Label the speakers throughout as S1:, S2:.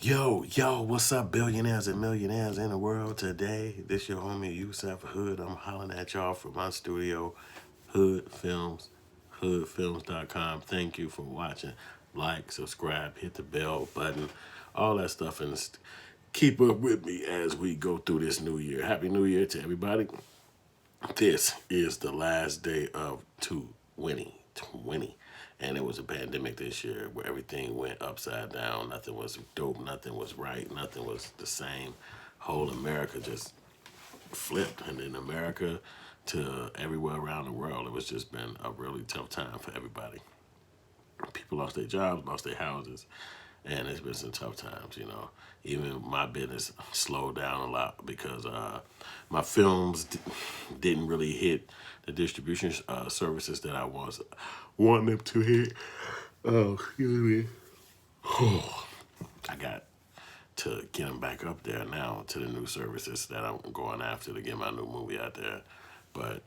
S1: Yo, what's up, billionaires and millionaires in the world today? This your homie Yusef Hood. I'm hollering at y'all from my studio, Hood Films, hoodfilms.com. Thank you for watching. Like, subscribe, hit the bell button, all that stuff, and keep up with me as we go through this new year. Happy New Year to everybody. This is the last day of 2020. And it was a pandemic this year where everything went upside down. Nothing was dope. Nothing was right. Nothing was the same. Whole America just flipped. And in America to everywhere around the world, it was just been a really tough time for everybody. People lost their jobs, lost their houses, and it's been some tough times, you know. Even my business slowed down a lot because my films didn't really hit the distribution services that I was wanting them to hit. Oh, excuse me. I got to get them back up there now to the new services that I'm going after to get my new movie out there. But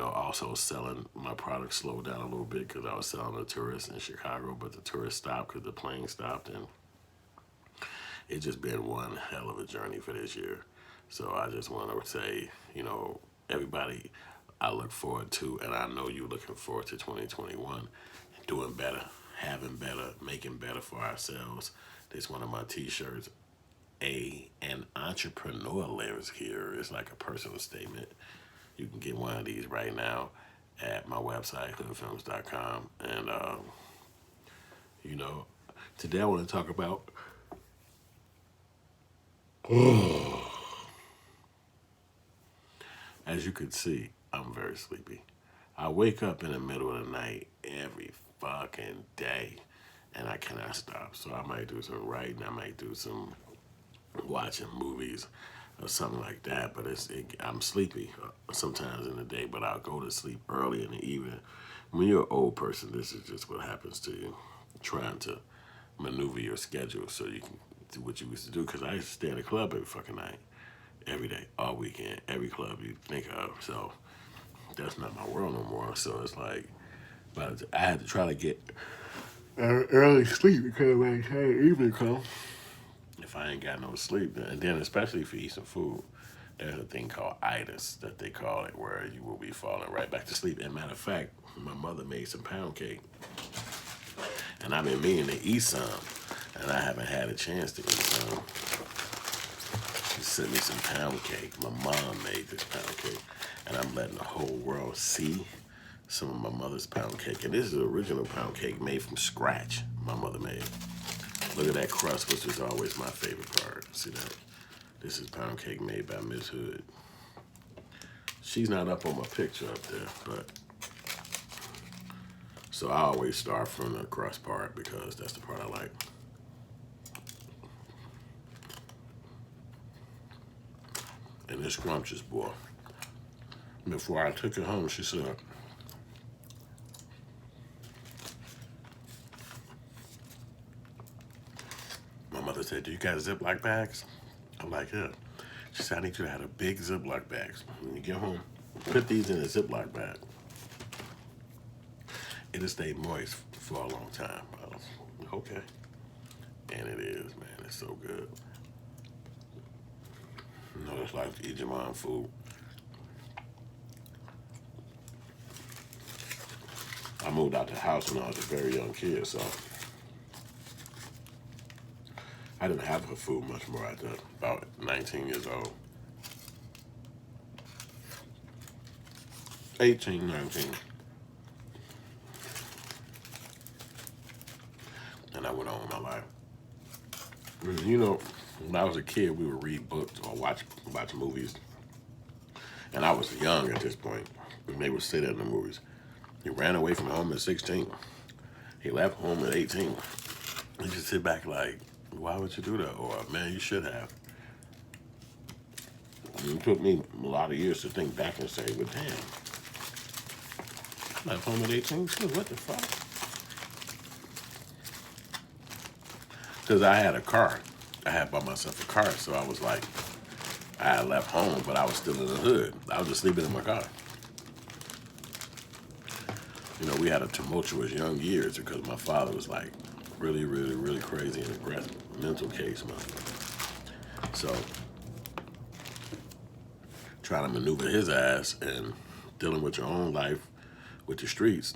S1: also selling my product slowed down a little bit because I was selling to tourists in Chicago, but the tourists stopped because the plane stopped, and it's just been one hell of a journey for this year. So I just want to say, everybody, I look forward to, and I know you're looking forward to 2021, doing better, having better, making better for ourselves. This one of my t-shirts, an entrepreneur lives here. It's like a personal statement. You can get one of these right now at my website, hoodfilms.com. And, today I want to talk about as you can see, I'm very sleepy. I wake up in the middle of the night every fucking day, and I cannot stop. So I might do some writing, I might do some watching movies or something like that. But I'm sleepy sometimes in the day, but I'll go to sleep early in the evening. When you're an old person, this is just what happens to you, trying to maneuver your schedule so you can do what you used to do. Because I used to stay in the club every fucking night, every day, all weekend, every club you think of. So that's not my world no more. So it's like, but I had to try to get early sleep because like, hey, evening come. If I ain't got no sleep, and then especially if you eat some food, there's a thing called itis that they call it, where you will be falling right back to sleep. And matter of fact, my mother made some pound cake, and I've been meaning to eat some, and I haven't had a chance to eat some. She sent me some pound cake. My mom made this pound cake, and I'm letting the whole world see some of my mother's pound cake. And this is the original pound cake made from scratch. My mother made. Look at that crust, which is always my favorite part. See that? This is pound cake made by Miss Hood. She's not up on my picture up there, but so I always start from the crust part because that's the part I like. And it's scrumptious, boy. Before I took it home, she said, my mother said, do you got Ziploc bags? I'm like, yeah. She said, I need you to have a big Ziploc bags. When you get home, put these in a Ziploc bag. It'll stay moist for a long time. I was, okay. And it is, man. It's so good. It's like to eat your mom food. I moved out the house when I was a very young kid, so I didn't have her food much more after about 19 years old. 18, 19. And I went on with my life. When I was a kid, we would read books or watch movies. And I was young at this point, and they would say that in the movies. He ran away from home at 16. He left home at 18. You just sit back like, why would you do that? Or, man, you should have. It took me a lot of years to think back and say, but damn, I left home at 18? What the fuck? Because I had a car. I had bought myself a car, so I was like, I had left home, but I was still in the hood. I was just sleeping in my car. We had a tumultuous young years because my father was like really, really, really crazy and aggressive mental case, man. So trying to maneuver his ass and dealing with your own life with the streets,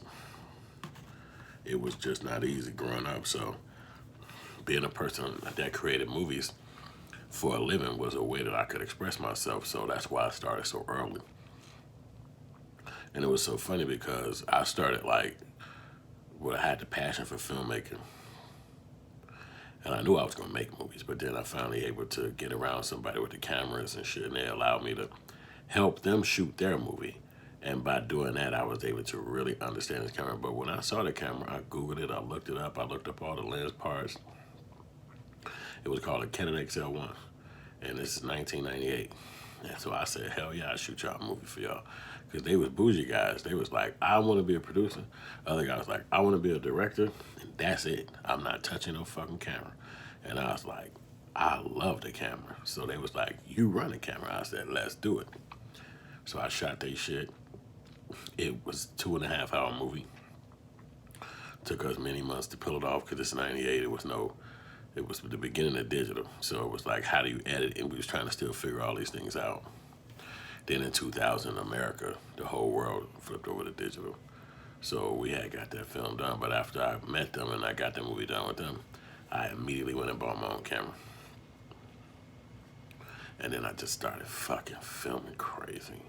S1: it was just not easy growing up. So being a person that created movies for a living was a way that I could express myself. So that's why I started so early. And it was so funny because I started I had the passion for filmmaking. And I knew I was going to make movies, but then I finally able to get around somebody with the cameras and shit, and they allowed me to help them shoot their movie. And by doing that, I was able to really understand this camera. But when I saw the camera, I Googled it, I looked it up, I looked up all the lens parts. It was called a Canon XL1, and this is 1998. And so I said, hell yeah, I'll shoot y'all a movie for y'all. Because they was bougie guys. They was like, I want to be a producer. Other guys like, I want to be a director, and that's it. I'm not touching no fucking camera. And I was like, I love the camera. So they was like, you run the camera. I said, let's do it. So I shot they shit. It was a 2.5 hour movie. Took us many months to pull it off because it's 98. It was the beginning of digital. So it was like, how do you edit? And we was trying to still figure all these things out. Then in 2000, America, the whole world flipped over to digital. So we had got that film done. But after I met them and I got the movie done with them, I immediately went and bought my own camera. And then I just started fucking filming crazy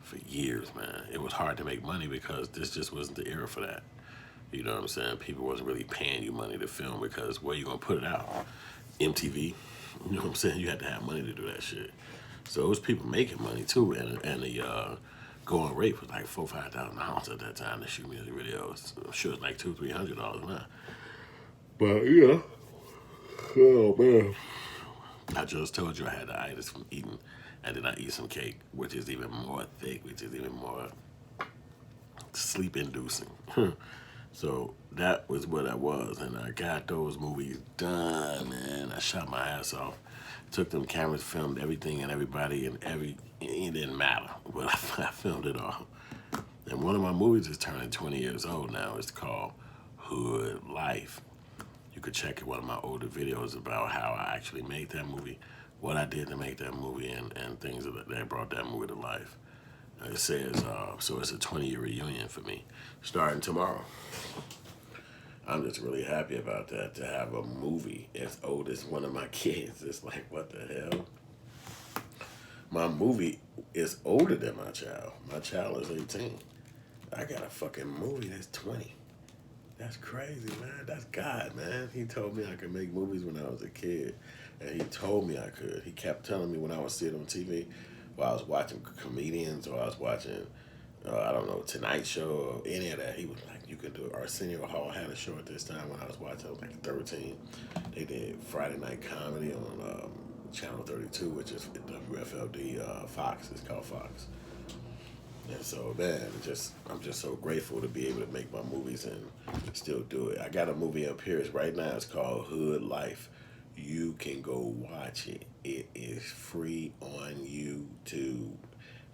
S1: for years, man. It was hard to make money because this just wasn't the era for that. You know what I'm saying? People wasn't really paying you money to film because where you gonna put it out? MTV. You know what I'm saying? You had to have money to do that shit. So it was people making money too, and the going rate was like $4,000-$5,000 at that time to shoot music videos. I'm sure it's like $200-$300 now. But yeah, oh man, I just told you I had the itis from eating, and then I eat some cake, which is even more thick, which is even more sleep-inducing. So that was what I was, and I got those movies done, man. I shot my ass off. Took them cameras, filmed everything and everybody, and it didn't matter, but I filmed it all. And one of my movies is turning 20 years old now. It's called Hood Life. You could check one of my older videos about how I actually made that movie, what I did to make that movie, and things that brought that movie to life. It says, so it's a 20-year reunion for me, starting tomorrow. I'm just really happy about that, to have a movie as old as one of my kids. It's like, what the hell? My movie is older than my child. My child is 18. I got a fucking movie that's 20. That's crazy, man. That's God, man. He told me I could make movies when I was a kid. And he told me I could. He kept telling me when I would see it on TV, while I was watching comedians, or I was watching, I don't know, Tonight Show, or any of that. He was like, you can do it. Arsenio Hall had a show at this time when I was watching. I was like 13. They did Friday Night Comedy on Channel 32, which is the FLD Fox. It's called Fox. And so, man, I'm just so grateful to be able to make my movies and still do it. I got a movie up here right now. It's called Hood Life. You can go watch it. It is free on YouTube.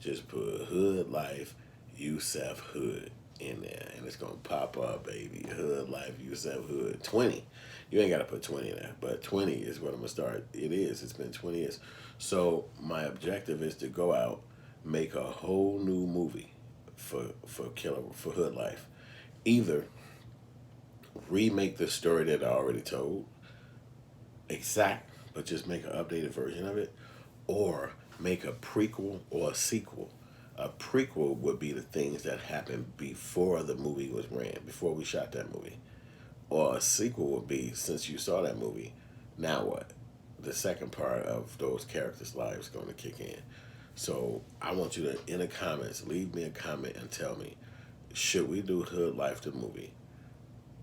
S1: Just put Hood Life, Yusef Hood in there, and it's gonna pop up, baby. Hood Life, Yusef Hood. 20. You ain't gotta put 20 in there, but 20 is what I'm gonna start. It is. It's been 20 years. So my objective is to go out, make a whole new movie for Hood Life. Either remake the story that I already told, exact, but just make an updated version of it, or make a prequel or a sequel. A prequel would be the things that happened before the movie was ran, before we shot that movie. Or a sequel would be, since you saw that movie, now what? The second part of those characters' lives going to kick in. So I want you to, in the comments, leave me a comment and tell me, should we do Hood Life the movie?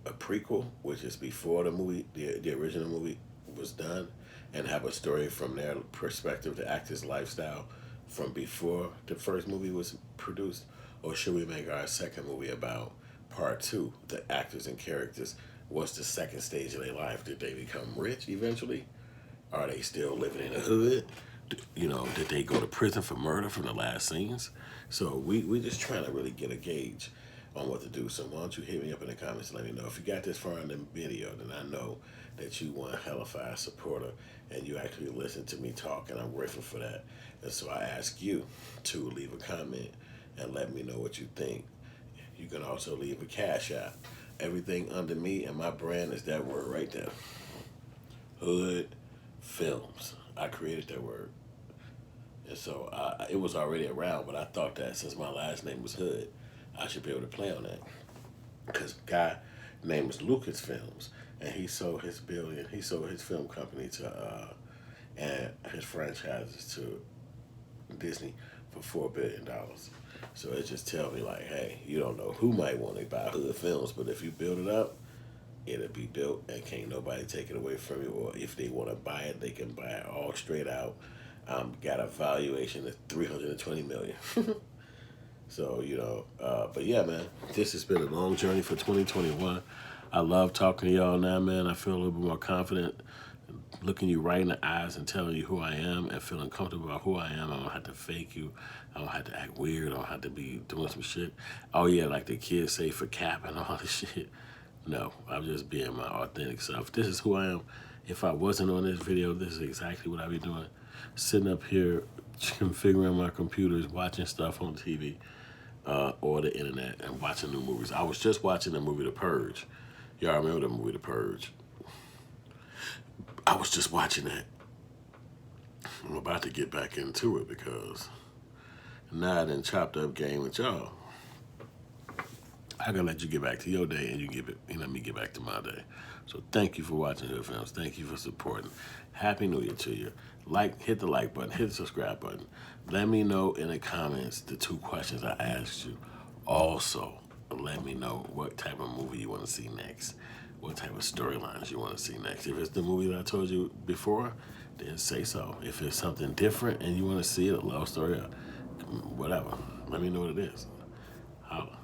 S1: A prequel, which is before the movie, the original movie was done, and have a story from their perspective, the actor's lifestyle from before the first movie was produced? Or should we make our second movie about part two, the actors and characters? What's the second stage of their life? Did they become rich eventually? Are they still living in the hood? You know, did they go to prison for murder from the last scenes? So we just trying to really get a gauge on what to do. So why don't you hit me up in the comments and let me know. If you got this far in the video, then I know that you one hella fast supporter and you actually listen to me talk, and I'm grateful for that. And so I ask you to leave a comment and let me know what you think. You can also leave a cash app. Everything under me and my brand is that word right there. Hood Films. I created that word. And so it was already around, but I thought that since my last name was Hood, I should be able to play on that. Because guy name is Lucas Films, and he sold his film company to and his franchises to Disney for $4 billion. So it just tell me like, hey, you don't know who might want to buy Hood Films, but if you build it up, it'll be built and can't nobody take it away from you. Or if they want to buy it, they can buy it all straight out. Got a valuation of $320 million. So, but yeah, man, this has been a long journey for 2021. I love talking to y'all now, man. I feel a little bit more confident looking you right in the eyes and telling you who I am and feeling comfortable about who I am. I don't have to fake you. I don't have to act weird. I don't have to be doing some shit. Oh, yeah, like the kids say for cap and all this shit. No, I'm just being my authentic self. This is who I am. If I wasn't on this video, this is exactly what I'd be doing. Sitting up here, configuring my computers, watching stuff on TV or the internet and watching new movies. I was just watching the movie The Purge. Y'all remember the movie The Purge? I was just watching that. I'm about to get back into it because now I done chopped up game with y'all. I gotta let you get back to your day and you let me get back to my day. So thank you for watching Hood Films. Thank you for supporting. Happy New Year to you. Hit the like button, hit the subscribe button. Let me know in the comments the 2 questions I asked you. Also, let me know what type of movie you want to see next. What type of storylines you want to see next. If it's the movie that I told you before, then say so. If it's something different and you want to see it, a love story, or whatever, let me know what it is. Holla.